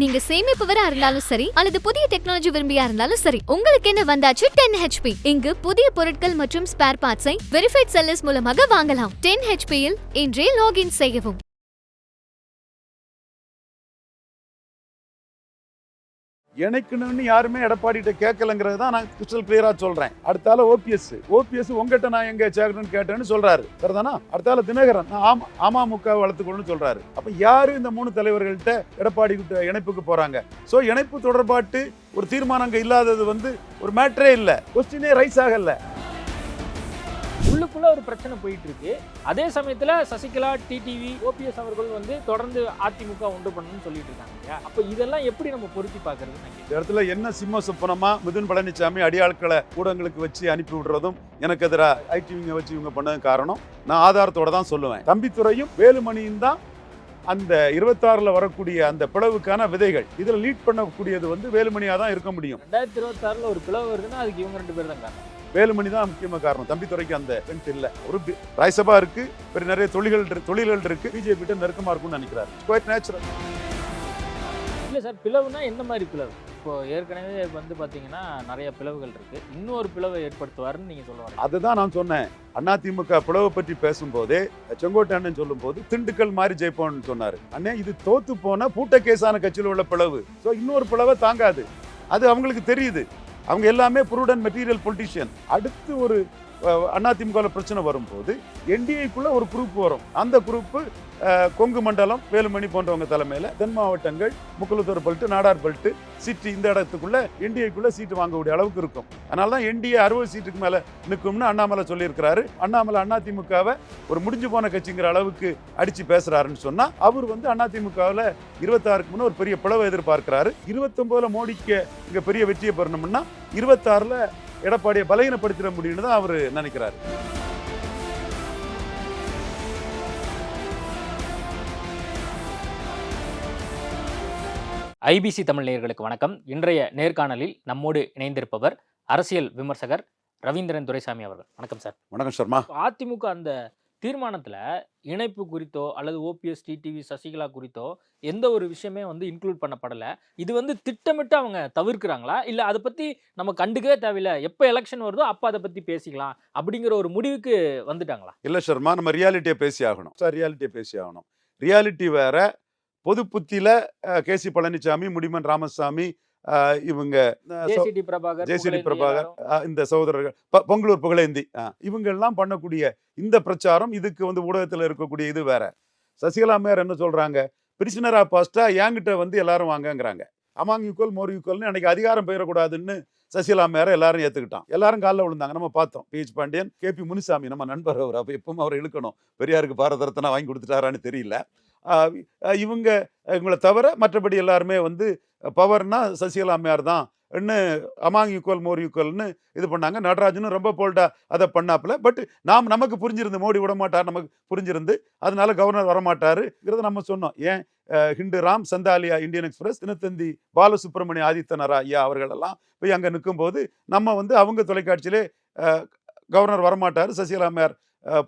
நீங்க சேமிப்பவரா இருந்தாலும் சரி அல்லது புதிய டெக்னாலஜி விரும்பியா இருந்தாலும் சரி, உங்களுக்கு என்ன வந்தாச்சு 10 HP. இங்கு புதிய பொருட்கள் மற்றும் ஸ்பேர் பார்ட்ஸை வெரிஃபைட் செல்லர்ஸ் மூலமாக வாங்கலாம். 10 HP இல் இன்றே லாகின் செய்யவும். எனக்குன்னு யாருமே எடப்பாடிட்ட கேட்கலங்கிறது தான் நான் கிறிஸ்டல் கிளியரா சொல்றேன். அடுத்தால ஓபிஎஸ் உங்ககிட்ட நான் எங்க சேர்க்கணும்னு கேட்டேன்னு சொல்றாரு. சரிதானா? அடுத்தால தினகரன் நான் அமமுக வளர்த்துக்கணும்னு சொல்றாரு. அப்ப யாரு இந்த 3 தலைவர்கள்ட்ட எடப்பாடி இணைப்புக்கு போறாங்க? சோ இணைப்பு தொடர்பாட்டு ஒரு தீர்மானம் அங்க இல்லாதது ஒரு மேட்டரே இல்ல, கொஸ்டினே ரைஸ் ஆகல. உள்ளுக்குள்ள ஒரு பிரச்சனை போயிட்டு இருக்கு. அதே சமயத்துல சசிகலா, டிடிவி, ஓபிஎஸ் அவர்கள் தொடர்ந்து அதிமுக ஒன்று பண்ணணும்னு சொல்லிட்டு இருக்காங்க. அப்ப இதெல்லாம் எப்படி நம்ம பொருத்தி பாக்குறது? இந்த இடத்துல என்ன சிம்ம சொப்பனமா மிதுன் பழனிசாமி அடியாட்களை ஊடகங்களுக்கு வச்சு அனுப்பி விடுறதும் எனக்கு எதிராக ஐடிவிங்க வச்சு இவங்க பண்ணது காரணம் நான் ஆதாரத்தோட தான் சொல்லுவேன். தம்பித்துறையும் வேலுமணியும் தான் அந்த 26ல வரக்கூடிய அந்த பிளவுக்கான விதைகள். இதுல லீட் பண்ணக்கூடியது வேலுமணியா தான் இருக்க முடியும். 2026ல ஒரு பிளவு வருதுன்னா அதுக்கு இவங்க 2 பேர் தான் காரணம். வேலுமணி தான் முக்கியமான காரணம். தம்பித்துறைக்கு அந்த பெண்ட் இல்ல. ஒரு ராஜ்யசபா இருக்கு, நிறைய தொழில்கள் இருக்கு, பிஜேபி கிட்ட நெருக்கமா இருக்கும்னு நினைக்கிறாரு. Quite natural. இல்ல சார், பிளவுனா எந்த மாதிரி பிளவு? இப்போ ஏற்கனவே பாத்தீங்கன்னா நிறைய பிளவுகள் இருக்கு. இன்னொரு பிளவை ஏற்படுத்துவாருன்னு நீங்க சொல்லுவாங்க. அதுதான் நான் சொன்னேன். அதிமுக பிளவை பற்றி பேசும்போதே செங்கோட்டை அண்ணன் சொல்லும் போது திண்டுக்கல் மாதிரி ஜெயிப்போம்னு சொன்னாரு. அண்ணே, இது தோத்து போன பூட்ட கேசான கட்சியில் உள்ள பிளவு. ஸோ இன்னொரு பிளவை தாங்காது. அது அவங்களுக்கு தெரியுது. அவங்க எல்லாமே ப்ரூடன்ட் மெட்டீரியல் பொலிட்டிஷியன். அடுத்து ஒரு அதிமுக பிரச்சனை வரும்போது என்டிஏக்குள்ள ஒரு குரூப் வரும். அந்த குரூப் கொங்கு மண்டலம், வேலுமணி போன்றவங்க தலைமையில தென் மாவட்டங்கள், முக்குளத்தூர் பெல்ட், நாடார் பெல்ட், சீட்டு இந்த இடத்துக்குள்ள என்டிஏக்குள்ள சீட்டு வாங்கக்கூடிய அளவுக்கு இருக்கும். அதனால தான் என்டிஏ 60 சீட்டுக்கு மேல நிற்கும்னு அண்ணாமலை சொல்லியிருக்கிறாரு. அண்ணாமலை அதிமுகவை ஒரு முடிஞ்சு போன கட்சிங்கிற அளவுக்கு அடிச்சு பேசுறாருன்னு சொன்னா அவர் அதிமுகவில் 26க்கு முன்ன ஒரு பெரிய பிளவை எதிர்பார்க்கிறாரு. 29ல மோடிக்கு இங்க பெரிய வெற்றியை பெறணும்னா 26ல எடப்பாடியை பலகீனப்படுத்திட முடியும்னு தான் அவர் நினைக்கிறாரு. ஐபிசி தமிழ் நேயர்களுக்கு வணக்கம். இன்றைய நேர்காணலில் நம்மோடு இணைந்திருப்பவர் அரசியல் விமர்சகர் ரவீந்திரன் துரைசாமி அவர்கள். வணக்கம் சார். வணக்கம் சர்மா. அதிமுக அந்த தீர்மானத்துல இணைப்பு குறித்தோ அல்லது ஓபிஎஸ், டிடிவி, சசிகலா குறித்தோ எந்த ஒரு விஷயமே இன்க்ளூட் பண்ணப்படலை. இது திட்டமிட்டு அவங்க தவிர்க்கிறாங்களா, இல்லை அதை பற்றி நம்ம கண்டுக்கவே தேவையில்லை, எப்போ எலெக்ஷன் வருதோ அப்போ அதை பற்றி பேசிக்கலாம் அப்படிங்கிற ஒரு முடிவுக்கு வந்துட்டாங்களா? இல்லை சர்மா, நம்ம ரியாலிட்டியை பேசி ஆகணும். ரியாலிட்டி வேற. பொது புத்தியில கேசி பழனிசாமி, முடிமன் ராமசாமி, இவங்க ஜேசிடி பிரபாகர், இந்த சகோதரர்கள், பொங்கலூர் புகழேந்தி, இவங்க எல்லாம் பண்ணக்கூடிய இந்த பிரச்சாரம், இதுக்கு ஊடகத்தில் இருக்கக்கூடிய இது வேற. சசிகலா மேயர் என்ன சொல்றாங்க? பிரிசனரா பாஸ்டா என்கிட்ட எல்லாரும் வாங்கங்கிறாங்க. அமாங் ஈக்குவல் மோர் ஈக்குவல்னு அன்னைக்கு அதிகாரம் பெயரக்கூடாதுன்னு சசிகலா மேயரை எல்லாரும் ஏத்துக்கிட்டான். எல்லாரும் காலில் விழுந்தாங்க. நம்ம பார்த்தோம். பிஹெச் பாண்டியன், KP முனுசாமி, நம்ம நண்பர் அவர். அப்போ எப்பவும் அவரை இழுக்கணும். பெரியாருக்கு பாரத ரத்னா வாங்கி கொடுத்துட்டாரான்னு தெரியல. இவங்களை தவிர மற்றபடி எல்லாருமே பவர்னா சசிகலா அம்மையார் தான் அமாங் ஈக்குவல் மோர் ஈக்குவல்னு இது பண்ணாங்க. நடராஜனும் ரொம்ப போல்டா அதை பண்ணாப்புல. பட் நமக்கு புரிஞ்சிருந்து, மோடி விட மாட்டார், நமக்கு புரிஞ்சிருந்து, அதனால கவர்னர் வரமாட்டாருங்கிறத நம்ம சொன்னோம். ஏன் ஹிண்டு ராம், சந்தாலியா, இந்தியன் எக்ஸ்பிரஸ், தினத்தந்தி பாலசுப்ரமணிய ஆதித்தனரா ஐயா அவர்கள் எல்லாம் போய் அங்கே நிற்கும் போது நம்ம அவங்க தொலைக்காட்சியிலே கவர்னர் வரமாட்டார், சசிகலா அம்மையார்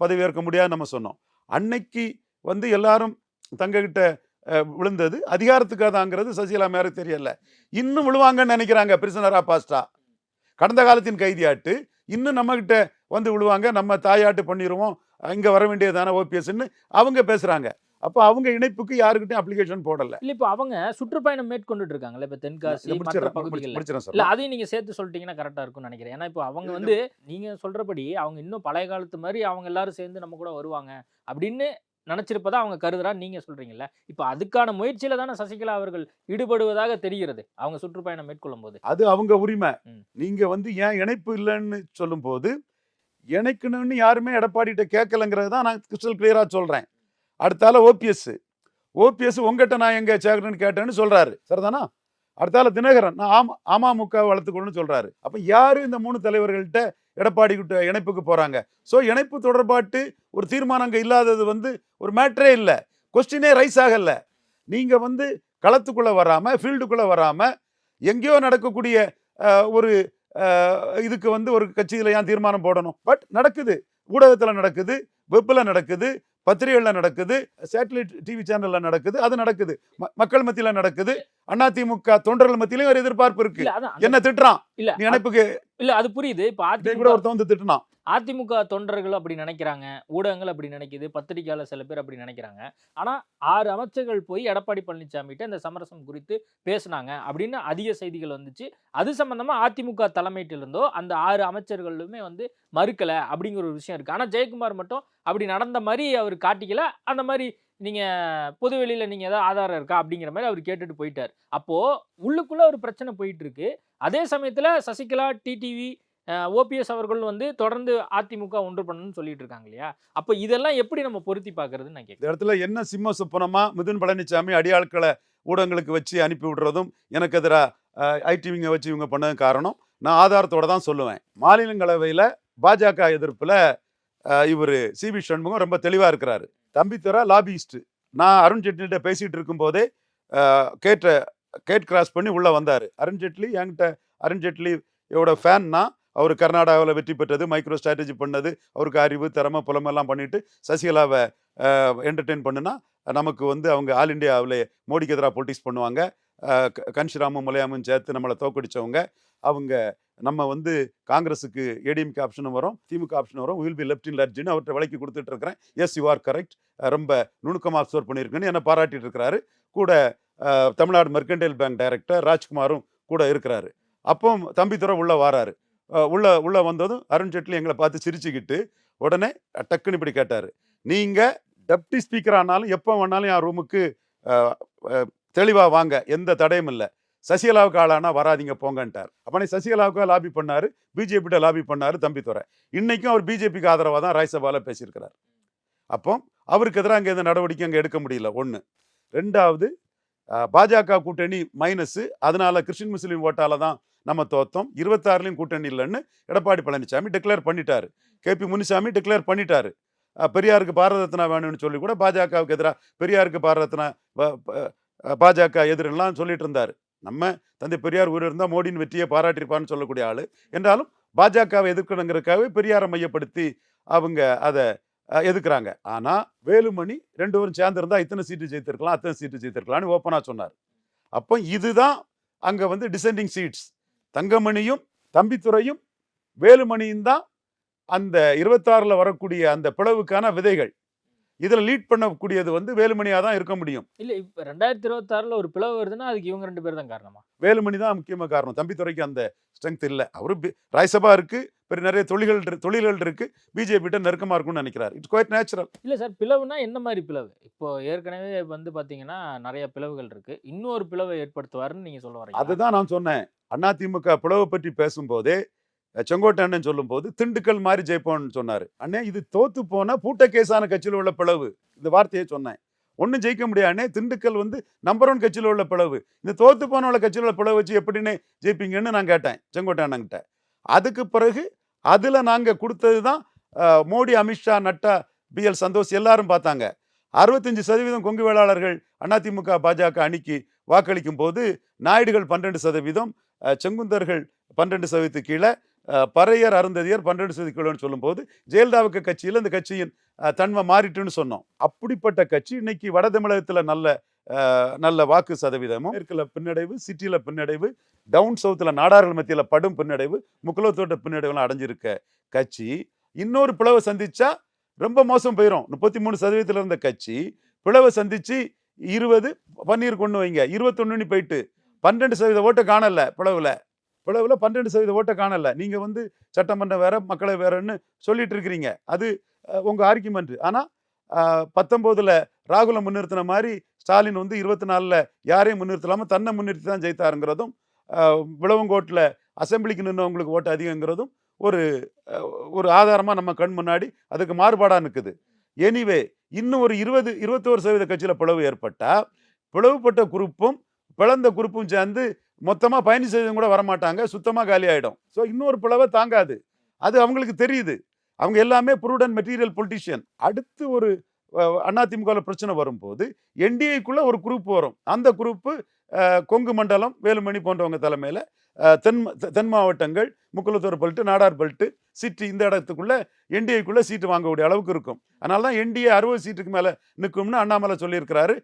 பதவியேற்க முடியாது நம்ம சொன்னோம். அன்னைக்கு எல்லாரும் தங்ககிட்ட விழுந்தது அதிகாரத்துக்காக தாங்கிறது சசிகலா அம்மையாருக்கு தெரியல. இன்னும் விழுவாங்கன்னு நினைக்கிறாங்க. பிரிசனரா பாஸ்டா கடந்த காலத்தின் கைதியாட்டு இன்னும் நம்ம கிட்ட விழுவாங்க, நம்ம தாயாட்டு பண்ணிடுவோம், இங்க வர வேண்டியதான ஓபிஎஸ்ன்னு அவங்க பேசுறாங்க. அப்ப அவங்க இணைப்புக்கு யாருக்கிட்டையும் அப்ளிகேஷன் போடல. இல்ல, இப்ப அவங்க சுற்றுப்பயணம் மேற்கொண்டுட்டு இருக்காங்கல்ல, இப்ப தென்காசி மற்ற பகுதிகள். இல்ல, அதையும் நீங்க சேர்த்து சொல்லிட்டீங்கன்னா கரெக்டா இருக்கும்னு நினைக்கிறேன். ஏன்னா இப்போ அவங்க நீங்க சொல்றபடி அவங்க இன்னும் பழைய காலத்து மாதிரி அவங்க எல்லாரும் சேர்ந்து நம்ம கூட வருவாங்க அப்படின்னு நினைச்சிருப்பதா அவங்க கருதுறா நீங்க சொல்றீங்கல்ல. இப்ப அதுக்கான முயற்சியில தானே சசிகலா அவர்கள் ஈடுபடுவதாக தெரிகிறது அவங்க சுற்றுப்பயணம் மேற்கொள்ளும் போது. அது அவங்க உரிமை. நீங்க ஏன் இணைப்பு இல்லைன்னு சொல்லும் போது இணைக்கணும்னு யாருமே எடப்பாடிட்ட கேட்கலங்கிறது தான் நான் கிறிஸ்டல் கிளியரா சொல்றேன். அடுத்தால ஓபிஎஸ் உங்ககிட்ட நான் எங்க சேர்க்கணும்னு கேட்டேன்னு சொல்றாரு. சரிதானா? அடுத்தால தினகரன் நான் அமமுக வளர்த்துக்கணும்னு சொல்றாரு. அப்ப யாரு இந்த 3 தலைவர்கள்ட்ட எடப்பாடி இணைப்புக்கு போறாங்க? ஸோ இணைப்பு தொடர்பாட்டு ஒரு தீர்மானம் அங்கே இல்லாதது ஒரு மேட்டரே இல்லை, கொஸ்டினே ரைஸ் ஆகல. நீங்க களத்துக்குள்ள வராம, ஃபீல்டுக்குள்ள வராம, எங்கேயோ நடக்கக்கூடிய ஒரு இதுக்கு ஒரு கட்சியில ஏன் தீர்மானம் போடணும்? பட் நடக்குது, ஊடகத்துல நடக்குது, வெப்ல நடக்குது, பத்திரிகைகள்ல நடக்குது, சேட்டலைட் டிவி சேனல்ல நடக்குது, அது நடக்குது, மக்கள் மத்தியில நடக்குது. அதிமுக தொண்டர்கள் மத்தியிலும் ஒரு எதிர்பார்ப்பு இருக்கு. இல்ல அதான் என்ன திட்டுறான் இல்ல நீ நினைப்புக்கு இல்ல அது புரியுது. இப்ப கூட ஒருத்தன் வந்து திட்டுனான். அதிமுக தொண்டர்கள் அப்படி நினைக்கிறாங்க, ஊடகங்கள் அப்படி நினைக்குது, பத்திரிகையாளர் சில பேர் அப்படி நினைக்கிறாங்க. ஆனா 6 அமைச்சர்கள் போய் எடப்பாடி பழனிசாமிகிட்ட இந்த சமரசம் குறித்து பேசுனாங்க அப்படின்னு அதிக செய்திகள் வந்துச்சு. அது சம்பந்தமா அதிமுக தலைமையிட்ட இருந்தோ அந்த 6 அமைச்சர்களுமே வந்து மறுக்கல அப்படிங்கிற ஒரு விஷயம் இருக்கு. ஆனா ஜெயக்குமார் மட்டும் அப்படி நடந்த மாதிரி அவர் காட்டிக்கல. அந்த மாதிரி நீங்க பொதுவெளியில நீங்க ஏதாவது ஆதாரம் இருக்கா அப்படிங்கிற மாதிரி அவர் கேட்டுட்டு போயிட்டார். அப்போ உள்ளுக்குள்ள ஒரு பிரச்சனை போயிட்டு இருக்கு. அதே சமயத்துல சசிகலா, டிடிவி, ஓபிஎஸ் அவர்கள் வந்து தொடர்ந்து அதிமுக ஒன்று பண்ணணும்னு சொல்லிட்டு இருக்காங்க இல்லையா? அப்ப இதெல்லாம் எப்படி நம்ம பொருத்தி பார்க்கிறதுன்னு நான் இந்த கேட்கிறேன். இடத்துல என்ன சிம்ம சொப்பனமா மிதுன் பழனிசாமி அடியாட்களை ஊடகங்களுக்கு வச்சு அனுப்பி விடுறதும் எனக்கு எதிராக ஐடிவிங்க வச்சு இவங்க பண்ணது காரணம் நான் ஆதாரத்தோட தான் சொல்லுவேன். மாநிலங்களவையில் பாஜக எதிர்ப்புல இவர் சிவி சண்முகம் ரொம்ப தெளிவா இருக்கிறாரு. தம்பித்துறை லாபியிஸ்ட். நான் அருண்ஜேட்லிட்ட பேசிட்டு இருக்கும் போதே கேட் கிராஸ் பண்ணி உள்ள வந்தாரு. அருண்ஜேட்லி என்கிட்ட அருண்ஜேட்லியோட ஃபேன்னா அவர் கர்நாடகாவில் வெற்றி பெற்றது, மைக்ரோ ஸ்ட்ராட்டஜி பண்ணது, அவருக்கு அறிவு திறமை புலமெல்லாம் பண்ணிட்டு சசிகலாவை என்டர்டெயின் பண்ணுனா நமக்கு வந்து அவங்க ஆல் இண்டியாவில் மோடிக்கு எதிராக பொலிட்டிக்ஸ் பண்ணுவாங்க, கன்ஷிராமும் முலையாமும் சேர்த்து நம்மளை தோக்கடிச்சவங்க அவங்க. நம்ம வந்து காங்கிரஸுக்கு ஏடிஎம்கே ஆப்ஷனும் வரும், திமுக ஆப்ஷன் வரும், வில் பி லெஃப்ட் இன் லர்ஜின்னு அவர்கிட்ட விலைக்கு கொடுத்துட்டு இருக்கிறேன். எஸ் யூ ஆர் கரெக்ட், ரொம்ப நுணுக்கமாக அப்சர்வ் பண்ணியிருக்குன்னு என்னை பாராட்டிட்டு இருக்கிறாரு. கூட தமிழ்நாடு மெர்கன்டைல் பேங்க் டைரக்டர் ராஜ்குமாரும் கூட இருக்கிறாரு. அப்போ தம்பித்துறை உள்ள வாராரு. உள்ள வந்ததும் அருண்ஜேட்லி எங்களை பார்த்து சிரிச்சுக்கிட்டு உடனே டக்குன்னு இப்படி கேட்டாரு, நீங்க டெப்டி ஸ்பீக்கர் ஆனாலும் எப்போ வேணாலும் என் ரூமுக்கு தெளிவா வாங்க, எந்த தடையும் இல்லை, சசிகலாவுக்கு ஆளானா வராதிங்க போங்கன்ட்டார். அப்போ சசிகலாவுக்கு லாபி பண்ணாரு, பிஜேபிட்ட லாபி பண்ணாரு தம்பித்துறை. இன்னைக்கும் அவர் பிஜேபிக்கு ஆதரவாக தான் ராஜ்யசபாவில் பேசியிருக்கிறார். அப்போ அவருக்கு எதிராக அங்கே எந்த நடவடிக்கை அங்கே எடுக்க முடியல. ஒன்று. ரெண்டாவது, பாஜக கூட்டணி மைனஸ், அதனால கிறிஸ்டின் முஸ்லீம் ஓட்டால தான் நம்ம தோத்தோம், 26லையும் கூட்டணி இல்லைன்னு எடப்பாடி பழனிசாமி டிக்ளேர் பண்ணிட்டாரு. கேபி முனுசாமி டிக்ளேர் பண்ணிட்டாரு. பெரியாருக்கு பாரத ரத்னா வேணும்னு சொல்லி கூட பாஜகவுக்கு எதிராக பெரியாருக்கு பாரத ரத்னா பாஜக எதிரெல்லாம் சொல்லிட்டு இருந்தார். நம்ம தந்தை பெரியார் ஊர் இருந்தால் மோடியின் வெற்றியை பாராட்டியிருப்பான்னு சொல்லக்கூடிய ஆளு. என்றாலும் பாஜகவை எதிர்க்கணுங்கிறதுக்காகவே பெரியாரை மையப்படுத்தி அவங்க அதை எதுக்குறாங்க. ஆனா வேலுமணி 2 பேரும் சேர்ந்து இருந்தா இத்தனை சீட்டு ஜெயித்திருக்கலாம், அத்தனை சீட்டு ஜெயித்திருக்கலாம்னு ஓப்பனா சொன்னார். அப்போ இதுதான் அங்க வந்து டிசெண்டிங் சீட்ஸ். தங்கமணியும் தம்பித்துறையும் வேலுமணியும் தான் அந்த 26ல வரக்கூடிய அந்த பிளவுக்கான விதைகள். இதுல லீட் பண்ணக்கூடியது வந்து வேலுமணியா தான் இருக்க முடியும். இல்ல இப்ப 2026ல ஒரு பிளவு வருதுன்னா அதுக்கு இவங்க 2 பேர் தான் காரணமா? வேலுமணி தான் முக்கியமா காரணம். தம்பித்துறைக்கு அந்த ஸ்ட்ரென்த் இல்லை. அவரு ராஜ்யசபா இருக்கு, பெரிய நிறைய தொழில்கள் இருக்கு, பிஜேபிட்ட நெருக்கமா இருக்கும்னு நினைக்கிறார். It's quite natural. இல்ல சார், பிளவுனா என்ன மாதிரி பிளவு? இப்போ ஏற்கனவே வந்து பாத்தீங்கன்னா நிறைய பிளவுகள் இருக்கு. இன்னொரு பிளவை ஏற்படுத்துவாருன்னு நீங்க சொல்ல வரீங்க? அதுதான் நான் சொன்னேன். அதிமுக பிளவை பற்றி பேசும்போதே செங்கோட்டையன் சொல்லும் போது திண்டுக்கல் மாதிரி ஜெயிப்போம்னு சொன்னாரு. அண்ணே இது தோத்து போன பூட்ட கேஸான கட்சியில் உள்ள பிளவு. இந்த வார்த்தையை சொன்னேன். ஒன்னும் ஜெயிக்க முடியாதுனே, திண்டுக்கல் வந்து நம்பர் 1 கட்சியில் உள்ள பிளவு. இந்த தோத்து போன உள்ள கட்சியில் உள்ள பிளவு வச்சு எப்படின்னு ஜெயிப்பீங்கன்னு நான் கேட்டேன் செங்கோட்டையன்கிட்ட. அதுக்கு பிறகு அதுல நாங்க கொடுத்தது தான் மோடி, அமித்ஷா, நட்டா, பிஎல் சந்தோஷ் எல்லாரும் பார்த்தாங்க. 65% கொங்கு வேளாளர்கள் அதிமுக பாஜக அணிக்கு வாக்களிக்கும் போது நாயுடுகள் 12%, செங்குந்தர்கள் 12% கீழே, பறையர் அருந்ததியர் 12% கீழேன்னு சொல்லும் போது ஜெயலலிதாவுக்கு கட்சியில் இந்த கட்சியின் தன்மை மாறிட்டுன்னு சொன்னோம். அப்படிப்பட்ட கட்சி இன்னைக்கு வட தமிழகத்துல நல்ல வாக்கு சதவீதமும் மேற்குல பின்னடைவு, சிட்டியில பின்னடைவு, டவுன் சவுத்துல நாடார்கள் மத்தியில படும் பின்னடைவு, முக்குலத்தோட்ட பின்னடைவுலாம் அடைஞ்சிருக்க கட்சி இன்னொரு பிளவை சந்திச்சா ரொம்ப மோசம் போயிடும். 33% இருந்த கட்சி பிளவை சந்திச்சு 20 பன்னீர் கொண்டு வைங்க 21 போயிட்டு 12% ஓட்டை காணல. பிளவுல 12% ஓட்டை காணல. நீங்க வந்து சட்டமன்றம் வேற மக்களவை வேறன்னு சொல்லிட்டு இருக்கிறீங்க. அது உங்க ஆர்குமெண்ட். ஆனா 19ல ராகுலை முன்னிறுத்தின மாதிரி ஸ்டாலின் வந்து 24ல யாரையும் முன்னிறுத்தலாம தன்னை முன்னிறுத்தி தான் ஜெயித்தாருங்கிறதும், விளவங்கோட்டில் அசம்பிளிக்கு நின்றவங்களுக்கு ஓட்டு அதிகங்கிறதும் ஒரு ஆதாரமா நம்ம கண் முன்னாடி அதுக்கு மாறுபாடா நிற்குது. எனிவே இன்னும் ஒரு 21% கட்சியில பிளவு ஏற்பட்டா பிளவுபட்ட குரூப்பும் பிளந்த குரூப்பும் சேர்ந்து மொத்தமா 15% கூட வரமாட்டாங்க, சுத்தமா காலி ஆயிடும். ஸோ இன்னொரு பிளவை தாங்காது. அது அவங்களுக்கு தெரியுது. அவங்க எல்லாமே ப்ரூடன்ட் மெட்டீரியல் பொலிட்டிஷியன். அடுத்து ஒரு அதிமுக பிரச்சனை வரும்போது என்டிஏக்குள்ள ஒரு குரூப் வரும். அந்த குரூப்பு கொங்கு மண்டலம், வேலுமணி போன்றவங்க தலைமையில தென் மாவட்டங்கள், Mukkulathor belt, Nadar belt, city, இந்த இடத்துக்குள்ள என்டிஏக்குள்ள சீட்டு வாங்கக்கூடிய அளவுக்கு இருக்கும். அதனால தான் என்டிஏ 60 சீட்டுக்கு மேல நிற்கும்னு அண்ணாமலை சொல்லியிருக்கிறாரு.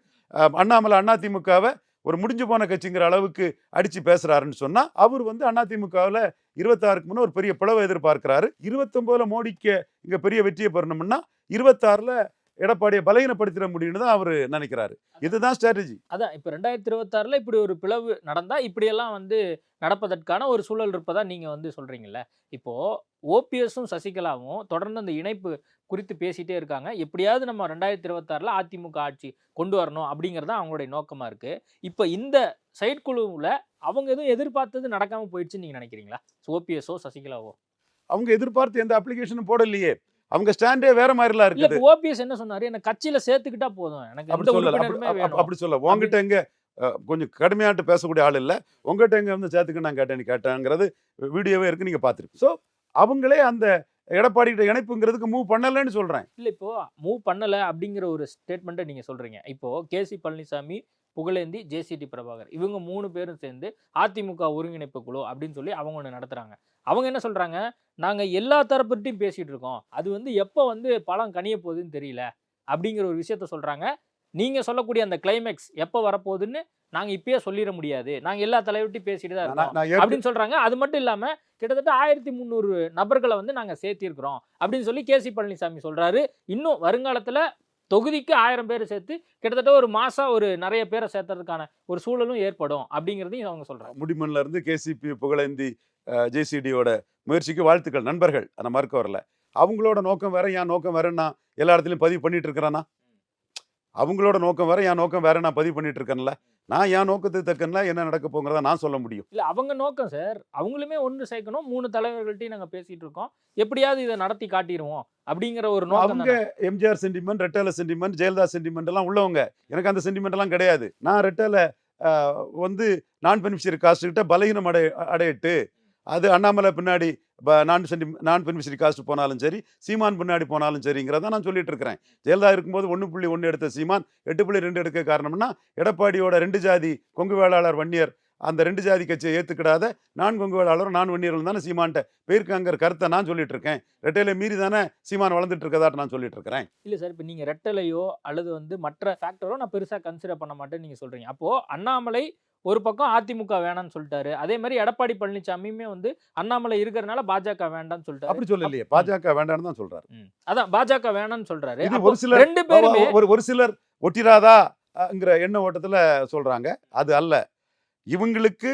அண்ணாமலை அதிமுகவை ஒரு முடிஞ்சு போன கட்சிங்கிற அளவுக்கு அடிச்சு பேசுறாருன்னு சொன்னா அவர் வந்து அதிமுகவில் 26க்கு முன்ன ஒரு பெரிய பிளவை எதிர்பார்க்கிறாரு. 29ல மோடிக்கு இங்க பெரிய வெற்றியை பெறணும்னா 26ல எடப்பாடியை பலகீனப்படுத்திட முடியும்னு தான் அவர் நினைக்கிறாரு. இதுதான் ஸ்ட்ராட்டஜி. அதான் இப்ப 2026ல இப்படி ஒரு பிளவு நடந்தா இப்படியெல்லாம் வந்து நடப்பதற்கான ஒரு சூழல் இருப்பதா நீங்க வந்து சொல்றீங்கல்ல. இப்போ ஓபிஎஸும் சசிகலாவும் தொடர்ந்து அந்த இணைப்பு குறித்து பேசிட்டே இருக்காங்க. எப்படியாவது நம்ம 2026ல அதிமுக ஆட்சி கொண்டு வரணும் அப்படிங்கிறது தான் அவங்களுடைய நோக்கமா இருக்கு. இப்ப இந்த செயற்குழுவுல அவங்க எதுவும் எதிர்பார்த்தது நடக்காம போயிடுச்சுன்னு நீங்க நினைக்கிறீங்களா? ஓபிஎஸோ சசிகலாவோ? அவங்க எதிர்பார்த்து எந்த அப்ளிகேஷனும் போடலையே. அவங்க ஸ்டாண்டே வேற மாதிரிலாம் இல்ல இருக்குது. இப்ப ஓபிஎஸ் என்ன சொன்னாரு? என்ன கட்சியில சேர்த்துக்கிட்டா போதும். எனக்கு அப்படி எந்த சொல்லல. உறுப்பினருமே வேணும். அப்படி சொல்ல. உங்ககிட்ட எங்க கொஞ்சம் கடுமையாட்டு பேசக்கூடிய ஆள் இல்ல. உங்ககிட்ட எங்க வந்து சேர்த்துக்க நான் கேட்டேங்கிறது வீடியோவே இருக்கு, நீங்க பார்த்துருக்கு. ஸோ அவங்களே அந்த எடப்பாடி கிட்ட இணைப்புங்கிறதுக்கு மூவ் பண்ணலன்னு சொல்றேன். இல்ல இப்போ மூவ் பண்ணல அப்படிங்கிற ஒரு ஸ்டேட்மெண்ட்டை நீங்க சொல்றீங்க. இப்போ கேசி பழனிசாமி, புகழேந்தி, ஜேசிடி பிரபாகர் இவங்க 3 பேரும் சேர்ந்து அதிமுக ஒருங்கிணைப்பு குழு அப்படின்னு சொல்லி அவங்க ஒண்ணு நடத்துறாங்க. அவங்க என்ன சொல்றாங்க? நாங்க எல்லா தரப்புகிட்டையும் பேசிட்டு இருக்கோம். அது வந்து எப்போ வந்து பழம் கனிய போகுதுன்னு தெரியல அப்படிங்கிற ஒரு விஷயத்த சொல்றாங்க. நீங்க சொல்லக்கூடிய அந்த கிளைமேக்ஸ் எப்போ வரப்போகுதுன்னு நாங்க இப்பயே சொல்லிட முடியாது. நாங்க எல்லா தலைவர்கிட்டையும் பேசிட்டு தான் இருக்கோம் அப்படின்னு சொல்றாங்க. அது மட்டும் இல்லாம கிட்டத்தட்ட 1300 நபர்களை வந்து நாங்க சேர்த்திருக்கிறோம் அப்படின்னு சொல்லி கேசி பழனிசாமி சொல்றாரு. இன்னும் வருங்காலத்துல தொகுதிக்கு 1000 பேர் சேர்த்து கிட்டத்தட்ட ஒரு மாசம் ஒரு நிறைய பேரை சேர்த்ததுக்கான ஒரு சூழலும் ஏற்படும் அப்படிங்கிறதையும் அவங்க சொல்றாங்க. முடிமன்ல இருந்து கேசிபி, புகழேந்தி, ஜேசிடியோட முயற்சிக்கு வாழ்த்துக்கள் நண்பர்கள். அதை மறுக்க வரல. அவங்களோட நோக்கம் வேற, என் நோக்கம் வேற. நான் எல்லா இடத்துலையும் பதிவு பண்ணிட்டு இருக்கிறேன்னா, அவங்களோட நோக்கம் வேற, என் நோக்கம் வேற. நான் பதிவு பண்ணிட்டு இருக்கேன்ல. நான் என் நோக்கத்துக்கு தக்கன என்ன நடக்க போங்கிறத நான் சொல்ல முடியும். இல்ல அவங்க நோக்கம் சார், அவங்களுமே ஒன்று சேர்க்கணும். 3 தலைவர்கள்ட்டையும் நாங்க பேசிட்டு இருக்கோம். எப்படியாவது இதை நடத்தி காட்டிடுவோம் அப்படிங்கிற ஒரு நோக்கம் அவங்க தானே. எம்ஜிஆர் சென்டிமெண்ட், ரெட்டேல சென்டிமெண்ட், ஜெயலலிதா சென்டிமெண்ட் எல்லாம் உள்ளவங்க. எனக்கு அந்த சென்டிமெண்ட் எல்லாம் கிடையாது. நான் ரெட்டேல வந்து நான் பெனிஃபிஷரி காஸ்ட் கிட்ட பலகீனம் அடையிட்டு அது அண்ணாமலை பின்னாடி நான் பெனிஃபிஷரி காஸ்ட் போனாலும் சரி, சீமான் பின்னாடி போனாலும் சரிங்கிறத நான் சொல்லிட்டு இருக்கிறேன். ஜெயலலிதா இருக்கும்போது 1.1 எடுத்த சீமான் 8.2 எடுக்க காரணம்னா எடப்பாடியோட 2 ஜாதி கொங்கு வேளாளர் வன்னியர் அந்த 2 ஜாதி கட்சியை ஏத்துக்கிடாத நான் கொங்கு வேளாளரும் நான் வன்னியர்களும் தானே சீமான்ட்ட போயிருக்காங்கிற கருத்தை நான் சொல்லிட்டு இருக்கேன். ரெட்டையில மீறி தானே சீமான் வளர்ந்துட்டு இருக்கதாட்டு நான் சொல்லிட்டு இருக்கிறேன். இல்ல சார், இப்ப நீங்க ரெட்டலையோ அல்லது வந்து மற்ற ஃபேக்டரோ நான் பெருசா கன்சிடர் பண்ண மாட்டேன்னு நீங்க சொல்றீங்க. அப்போ அண்ணாமலை ஒரு பக்கம் அதிமுக வேணாம்னு சொல்லிட்டாரு. அதே மாதிரி எடப்பாடி பழனிசாமியுமே வந்து அண்ணாமலை இருக்கிறனால பாஜக வேண்டாம்னு சொல்லிட்டாரு. அப்படி சொல்லலையே, பாஜக வேண்டாம்னு தான் சொல்றாரு. அதான் பாஜக வேணாம்னு சொல்றாரு. இது அப்போ ஒரு சிலர் 2 பேருமே ஒரு சிலர் ஒட்டிராதாங்கிற எண்ண ஓட்டத்துல சொல்றாங்க. அது அல்ல. இவங்களுக்கு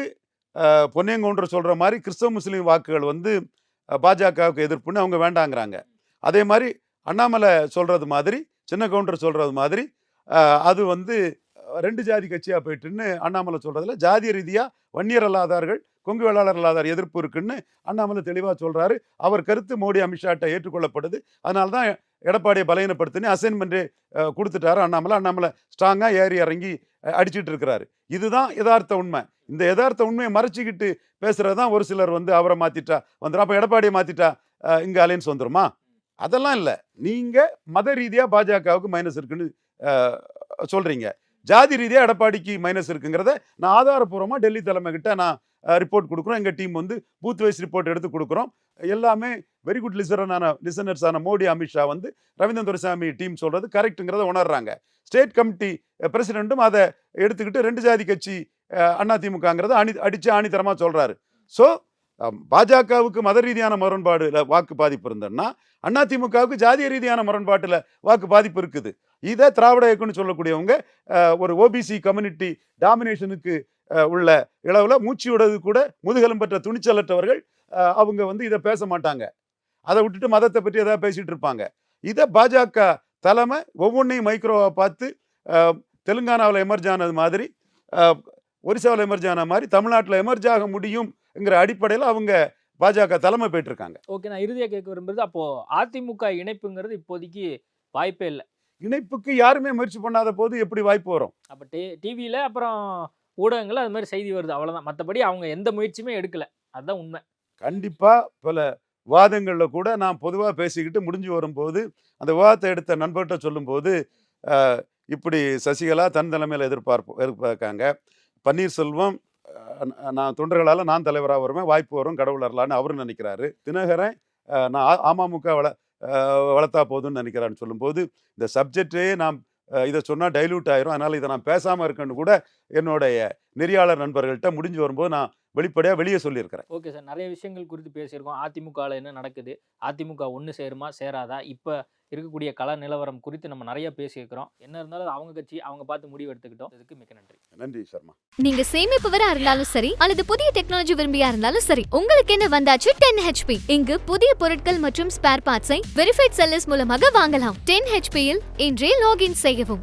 பொன்னியங்கவுண்டர் சொல்ற மாதிரி கிறிஸ்தவ முஸ்லீம் வாக்குகள் வந்து பாஜகவுக்கு எதிர்ப்புன்னு அவங்க வேண்டாங்கிறாங்க. அதே மாதிரி அண்ணாமலை சொல்றது மாதிரி, சின்ன கவுண்டர் சொல்றது மாதிரி அது வந்து 2 ஜாதி கட்சியா போயிட்டுன்னு அண்ணாமலை சொல்றதுல ஜாதிய ரீதியா வன்னியர் அல்லாதார்கள், கொங்கு வேளாளர் அல்லாதார் எதிர்ப்பு இருக்குன்னு அண்ணாமலை தெளிவா சொல்றாரு. அவர் கருத்து மோடி, அமித்ஷாட்ட ஏற்றுக்கொள்ளப்படுது. அதனால்தான் எடப்பாடியை பலகீனப்படுத்தினு அசைன்மெண்ட் கொடுத்துட்டாரு அண்ணாமலை ஸ்ட்ராங்கா ஏறி இறங்கி அடிச்சுட்டு இருக்கிறாரு. இதுதான் யதார்த்த உண்மை. இந்த யதார்த்த உண்மையை மறைச்சிக்கிட்டு பேசுறதுதான் ஒரு சிலர் வந்து அவரை மாத்திட்டா வந்துடும், அப்ப எடப்பாடியை மாத்திட்டா இங்க அலைன்ஸ் வந்துருமா? அதெல்லாம் இல்லை. நீங்க மத ரீதியா பாஜகவுக்கு மைனஸ் இருக்குன்னு சொல்றீங்க. ஜாதி ரீதியா எடப்பாடிக்கு மைனஸ் இருக்குங்கிறத நான் ஆதாரப்பூர்வமா டெல்லி தலைமை கிட்ட நான் ரிப்போர்ட் கொடுக்குறோம். எங்க டீம் வந்து பூத் வைஸ் ரிப்போர்ட் எடுத்து கொடுக்குறோம். எல்லாமே வெரி குட் லிசனர்ஸான மோடி, அமித்ஷா வந்து ரவீந்திரன் துரைசாமி டீம் சொல்றது கரெக்டுங்கிறத உணர்றாங்க. ஸ்டேட் கமிட்டி பிரசிடென்ட்டும் அதை எடுத்துக்கிட்டு 2 ஜாதி கட்சி அதிமுகங்கிறத அடிச்சு ஆணித்தரமா சொல்றாரு. ஸோ பாஜகவுக்கு மத ரீதியான முரண்பாடுல வாக்கு பாதிப்பு இருந்ததுன்னா அதிமுகவுக்கு ஜாதிய ரீதியான முரண்பாட்டுல வாக்கு பாதிப்பு இருக்குது. இதை திராவிட இயக்கம்னு சொல்லக்கூடியவங்க ஒரு ஓபிசி கம்யூனிட்டி டாமினேஷனுக்கு உள்ள இளவுல மூச்சு விடுறது கூட முதுகெலும் பெற்ற துணிச்சலற்றவர்கள் அவங்க வந்து இதை பேச மாட்டாங்க. அதை விட்டுட்டு மதத்தை பற்றி ஏதாவது பேசிட்டு இருப்பாங்க. இதை பாஜக தலைமை ஒவ்வொன்றையும் மைக்ரோவா பார்த்து தெலுங்கானாவில் எமர்ஜ் ஆனது மாதிரி, ஒரிசாவில் எமர்ஜ் ஆன மாதிரி தமிழ்நாட்டில் எமர்ஜ் ஆக முடியும்ங்கிற அடிப்படையில் அவங்க பாஜக தலைமை போயிட்டு இருக்காங்க. ஓகே, நான் இறுதியா கேட்க விரும்புறது, அப்போ அதிமுக இணைப்புங்கிறது இப்போதைக்கு வாய்ப்பே இல்லை. இணைப்புக்கு யாருமே முயற்சி பண்ணாத போது எப்படி வாய்ப்பு வரும்? அப்போ டிவியில் அப்புறம் ஊடகங்கள் அது மாதிரி செய்தி வருது, அவ்வளோதான். மற்றபடி அவங்க எந்த முயற்சியுமே எடுக்கல. அதுதான் உண்மை. கண்டிப்பா பல வாதங்கள்ல கூட நான் பொதுவாக பேசிக்கிட்டு முடிஞ்சு வரும்போது அந்த விவாதத்தை எடுத்த நண்பர்கிட்ட சொல்லும்போது இப்படி சசிகலா தன் தலைமையில் எதிர்பார்க்காங்க, பன்னீர்செல்வம் நான் தொண்டர்களால் நான் தலைவராக வருவேன், வாய்ப்பு வரும், கடவுள் வரலான்னு அவரு நினைக்கிறாரு. தினகரன் நான் அமமுக வளர்த்தா போதுன்னு நினைக்கிறான்னு சொல்லும்போது இந்த சப்ஜெக்டே நான் இதை சொன்னால் டைலூட் ஆயிரும், அதனால் இதை நான் பேசாமல் இருக்கேன்னு கூட என்னுடைய நெறியாளர் நண்பர்கள்ட்ட முடிஞ்சு வரும்போது நான் வெளிப்படையாக வெளியே சொல்லியிருக்கிறேன். ஓகே சார், நிறைய விஷயங்கள் குறித்து பேசியிருக்கோம். அதிமுகவில் என்ன நடக்குது, அதிமுக ஒன்று சேருமா சேராதா, இப்போ இருக்கக்கூடிய கள நிலவரம் குறித்து நம்ம நிறைய பேசியிருக்கிறோம். என்ன இருந்தாலும் அவங்க கட்சி அவங்க பார்த்து முடிவு எடுத்துக்கிட்டோம். இதுக்கு மிக்க நன்றி. நன்றி சர்மா. நீங்க சேமிப்பவரா இருந்தாலும் சரி அல்லது புதிய டெக்னாலஜி விரும்பியா இருந்தாலும் சரி, உங்களுக்கு என்ன வந்தாச்சு 10 HP. இங்கு புதிய பொருட்கள் மற்றும் ஸ்பேர் பார்ட்ஸை வெரிஃபைட் செல்லர்ஸ் மூலமாக வாங்கலாம். 10 HP இல் இன்றே லாகின் செய்யவும்.